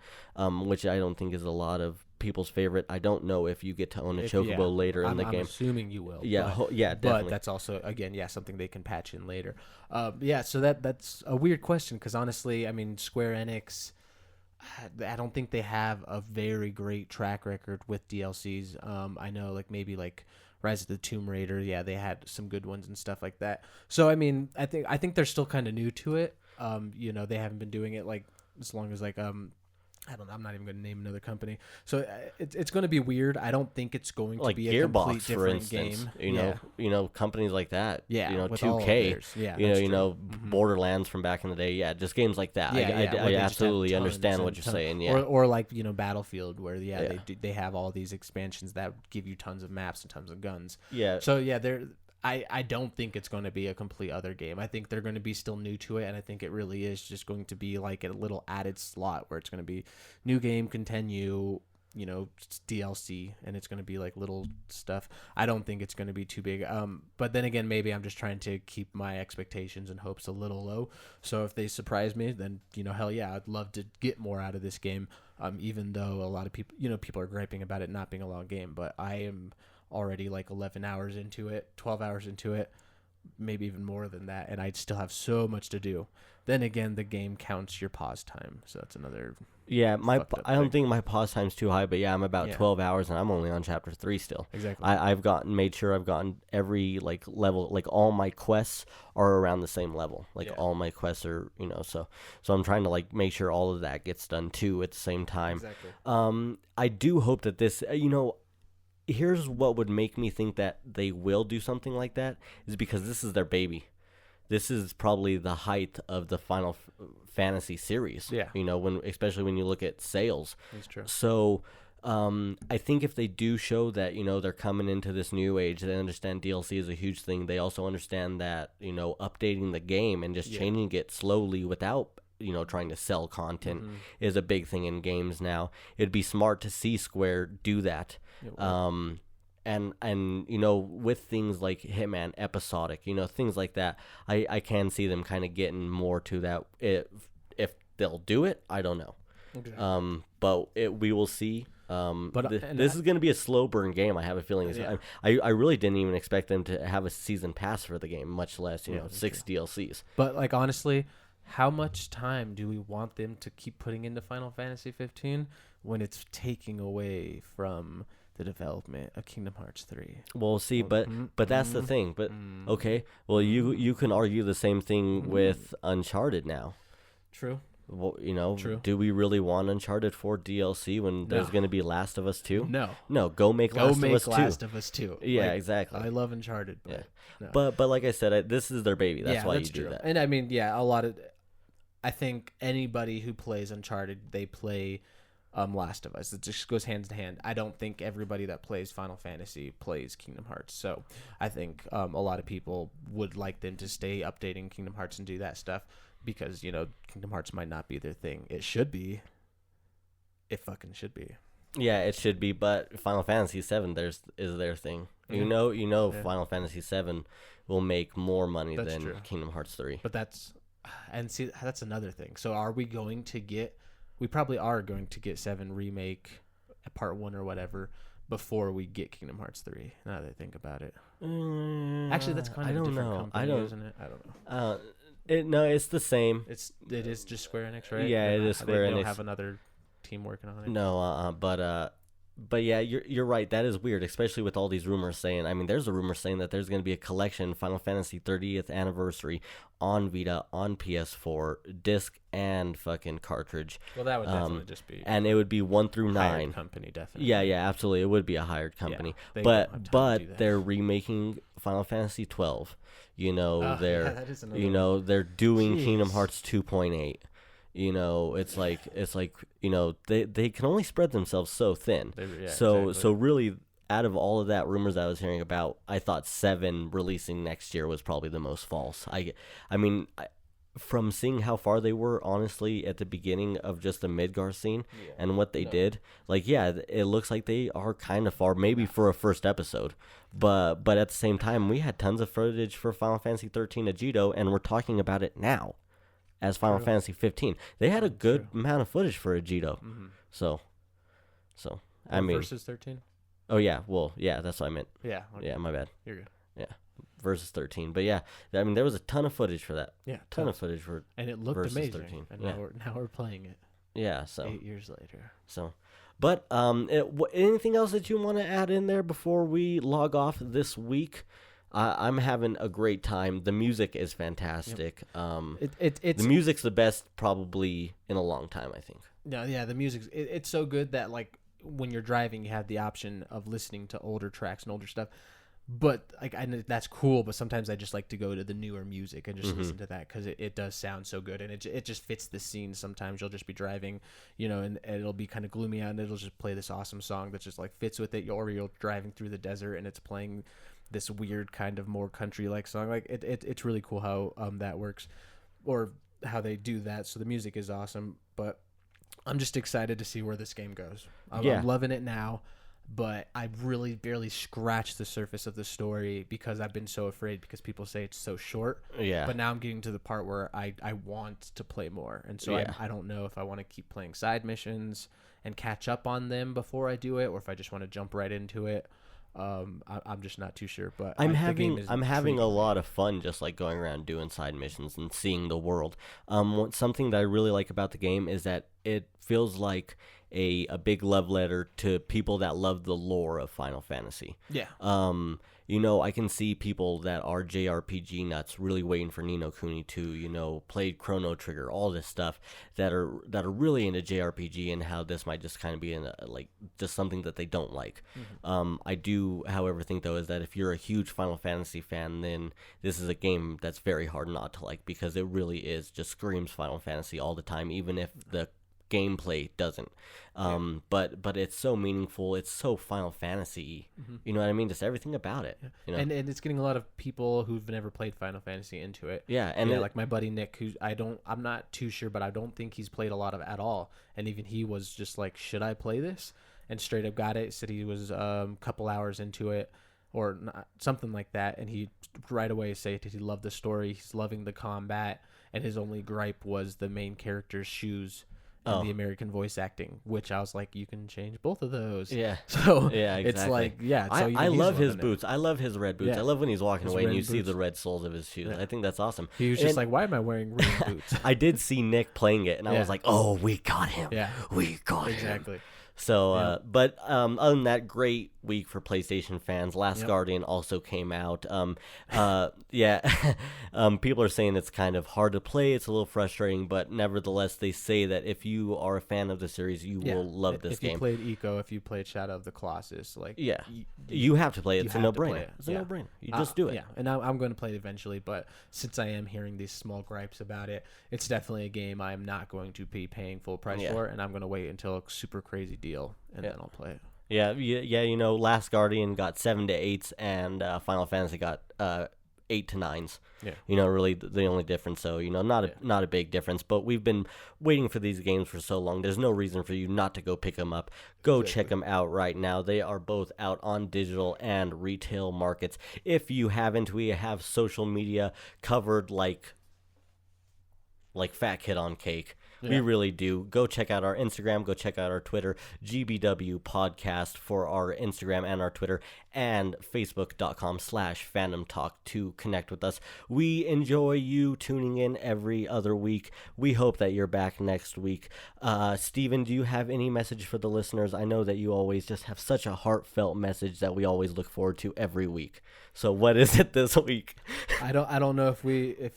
which I don't think is a lot of people's favorite. I don't know if you get to own a chocobo later in the game. I'm assuming you will. Yeah, definitely. But that's also, again, something they can patch in later. So that's a weird question, because honestly, I mean, Square Enix, I don't think they have a very great track record with DLCs. I know, like, maybe like Rise of the Tomb Raider, they had some good ones and stuff like that. So I mean, I think they're still kind of new to it. They haven't been doing it like as long as like I don't know. I'm not even going to name another company. So it's going to be weird. I don't think it's going to Like be a complete Gearbox, for different instance. game. You know, companies like that. Yeah, You know, with all of 2K. theirs. Yeah, you that's know, true. Borderlands from back in the day. Yeah, just games like that. Yeah, I where they just have absolutely understand tons what and you're tons. saying. Yeah. Or like Battlefield, where Yeah. they have all these expansions that give you tons of maps and tons of guns. Yeah. So yeah, I don't think it's going to be a complete other game. I think they're going to be still new to it, and I think it really is just going to be like a little added slot where it's going to be new game, continue, DLC, and it's going to be like little stuff. I don't think it's going to be too big. But then again, maybe I'm just trying to keep my expectations and hopes a little low. So if they surprise me, then hell yeah, I'd love to get more out of this game. Even though a lot of people, people are griping about it not being a long game, but I am already like 11 hours into it, 12 hours into it, maybe even more than that, and I'd still have so much to do. Then again, the game counts your pause time, so that's another. Yeah, I don't thing. think my pause time's too high, but yeah, I'm about 12 hours and I'm only on chapter 3 still. Exactly. I've made sure I've gotten every like level, like all my quests are around the same level. Like all my quests are, so I'm trying to like make sure all of that gets done too at the same time. Exactly. I do hope that this, here's what would make me think that they will do something like that is because this is their baby. This is probably the height of the Final Fantasy series. Yeah. Especially when you look at sales. That's true. So I think if they do show that, they're coming into this new age, they understand DLC is a huge thing. They also understand that, updating the game and just changing it slowly without trying to sell content is a big thing in games now. It'd be smart to see Square do that. And with things like Hitman, episodic, things like that, I can see them kind of getting more to that. If they'll do it, I don't know. Okay. But we will see. This is going to be a slow burn game. I have a feeling. Yeah. I really didn't even expect them to have a season pass for the game, much less 6 DLCs. But like honestly, how much time do we want them to keep putting into Final Fantasy 15 when it's taking away from the development of Kingdom Hearts 3? Well, see, but that's the thing. But okay, well, you can argue the same thing with Uncharted now. True. Well, True. Do we really want Uncharted 4 DLC when there's going to be Last of Us 2? No. Go make Last of Us 2. Yeah, like, exactly. I love Uncharted. But, yeah. But like I said, this is their baby. That's why you do that. And I mean, I think anybody who plays Uncharted, they play Last of Us. It just goes hand in hand. I don't think everybody that plays Final Fantasy plays Kingdom Hearts. So I think a lot of people would like them to stay updating Kingdom Hearts and do that stuff because, Kingdom Hearts might not be their thing. It should be. It fucking should be. Yeah, it should be, but Final Fantasy VII is their thing. Mm-hmm. Final Fantasy VII will make more money That's than true. Kingdom Hearts 3. But that's another thing. So are we going to get, we probably are going to get 7 remake part 1 or whatever before we get Kingdom Hearts 3. Now that I think about it. Actually, that's kind of a different company, isn't it? I don't know. No, it's the same. It is just Square Enix, right? Yeah, it is Square Enix. They don't have another team working on it. No, but yeah, you're right. That is weird, especially with all these rumors saying. I mean, there's a rumor saying that there's going to be a collection, Final Fantasy 30th anniversary, on Vita, on PS4, disc and fucking cartridge. Well, that would definitely just be. And it would be 1 through 9. Hired company, definitely. Yeah, absolutely. It would be a hired company. Yeah, but they're remaking Final Fantasy 12. They're doing Kingdom Hearts 2.8. It's like they can only spread themselves so thin. So really, out of all of that rumors I was hearing about, I thought 7 releasing next year was probably the most false. I mean, from seeing how far they were, honestly, at the beginning of just the Midgar scene and what they did, it looks like they are kind of far, maybe for a first episode. But at the same time, we had tons of footage for Final Fantasy 13 Agito, and we're talking about it now as Final Fantasy 15. They had a good amount of footage for Agito. Mm-hmm. So I mean, versus 13. Oh yeah, well yeah, that's what I meant. Yeah. Okay. Yeah, my bad. You're good. Yeah, versus 13. But yeah, I mean there was a ton of footage for that. Yeah, ton of footage for. And it looked versus amazing. 13. And yeah. now we're playing it. Yeah. So 8 years later. So. But anything else that you want to add in there before we log off this week? I'm having a great time. The music is fantastic. It's the music's the best probably in a long time, I think. No, yeah, the music it's so good that like when you're driving, you have the option of listening to older tracks and older stuff. But like I know that's cool, but sometimes I just like to go to the newer music and just listen to that because it does sound so good and it just fits the scene. Sometimes you'll just be driving, and it'll be kind of gloomy out and it'll just play this awesome song that just like fits with it. Or you're driving through the desert and it's playing this weird kind of more country like song. Like it's really cool how that works, or how they do that. So the music is awesome, but I'm just excited to see where this game goes. I'm loving it now. But I really barely scratched the surface of the story because I've been so afraid because people say it's so short. Yeah. But now I'm getting to the part where I want to play more. And so I don't know if I want to keep playing side missions and catch up on them before I do it, or if I just want to jump right into it. I'm just not too sure. But I'm having a lot of fun just like going around doing side missions and seeing the world. Something that I really like about the game is that it feels like a big love letter to people that love the lore of Final Fantasy. Yeah. I can see people that are JRPG nuts really waiting for Ni no Kuni 2, played Chrono Trigger, all this stuff that are really into JRPG, and how this might just kind of be just something that they don't like. I do, however, think though is that if you're a huge Final Fantasy fan, then this is a game that's very hard not to like, because it really is just screams Final Fantasy all the time, even if the gameplay doesn't. But it's so meaningful, it's so Final Fantasy. You know what I mean? Just everything about it. And it's getting a lot of people who've never played Final Fantasy into it. Like my buddy Nick, who I'm not too sure, but I don't think he's played a lot of at all, and even he was just like, should I play this? And straight up got it. Said he was a couple hours into it or not, something like that, and he right away said he loved the story, he's loving the combat, and his only gripe was the main character's shoes and the American voice acting, which I was like, you can change both of those. Yeah. So yeah, exactly. It's like, So I love his boots. I love his red boots. Yeah. I love when he's walking away and you see boots. the red soles of his shoes. Yeah. I think that's awesome. He was just like, why am I wearing red boots? I did see Nick playing it, and I was like, oh, we got him. Yeah. We got him. Exactly. So, but other than that, great week for PlayStation fans. Last Guardian also came out. People are saying it's kind of hard to play. It's a little frustrating, but nevertheless, they say that if you are a fan of the series, you will love this game. If you played Eco, if you played Shadow of the Colossus, you have to play it. It's a no-brainer. It's a no-brainer. You just do it. Yeah, and I'm going to play it eventually, but since I am hearing these small gripes about it, it's definitely a game I am not going to be paying full price for, and I'm going to wait until a super crazy deal, and then I'll play it. Yeah. Last Guardian got 7 to 8s, and Final Fantasy got 8 to 9s. Yeah. Really the only difference. So, not a big difference. But we've been waiting for these games for so long. There's no reason for you not to go pick them up. Go check them out right now. They are both out on digital and retail markets. If you haven't, we have social media covered like Fat Kid on Cake. Yeah. We really do. Go check out our Instagram. Go check out our Twitter. GBW Podcast for our Instagram and our Twitter. And Facebook.com/Fandom Talk to connect with us. We enjoy you tuning in every other week. We hope that you're back next week. Steven, do you have any message for the listeners? I know that you always just have such a heartfelt message that we always look forward to every week. So what is it this week? I don't know if we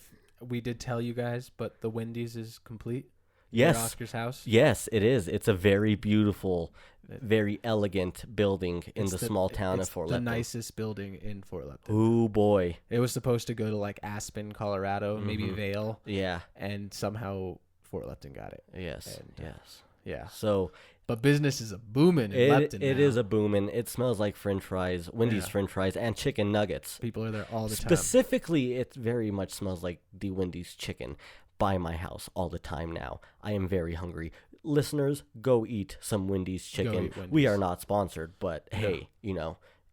did tell you guys, but the Wendy's is complete. Yes. Oscar's house. Yes, it is. It's a very beautiful, very elegant building in the small town of Fort Lupton. The nicest building in Fort Lupton. Oh boy. It was supposed to go to like Aspen, Colorado, maybe Vail. Yeah. And somehow Fort Lupton got it. Yes. And, yes. Yeah. So but business is a booming in Lupton now. It is a booming. It smells like French fries, Wendy's French fries, and chicken nuggets. People are there all the time. Specifically, it very much smells like the Wendy's chicken by my house all the time now. I am very hungry. Listeners, go eat some Wendy's chicken. We are not sponsored, but hey,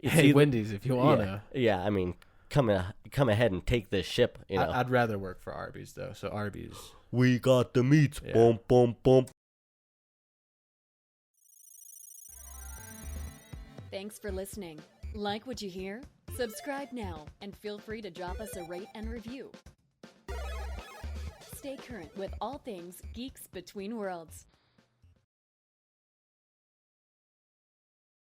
Hey, Wendy's, if you want to. Yeah, I mean, come ahead and take this ship. I'd rather work for Arby's, though. So Arby's. We got the meats. Yeah. Boom, boom, boom. Thanks for listening. Like what you hear? Subscribe now and feel free to drop us a rate and review. Stay current with all things Geeks Between Worlds.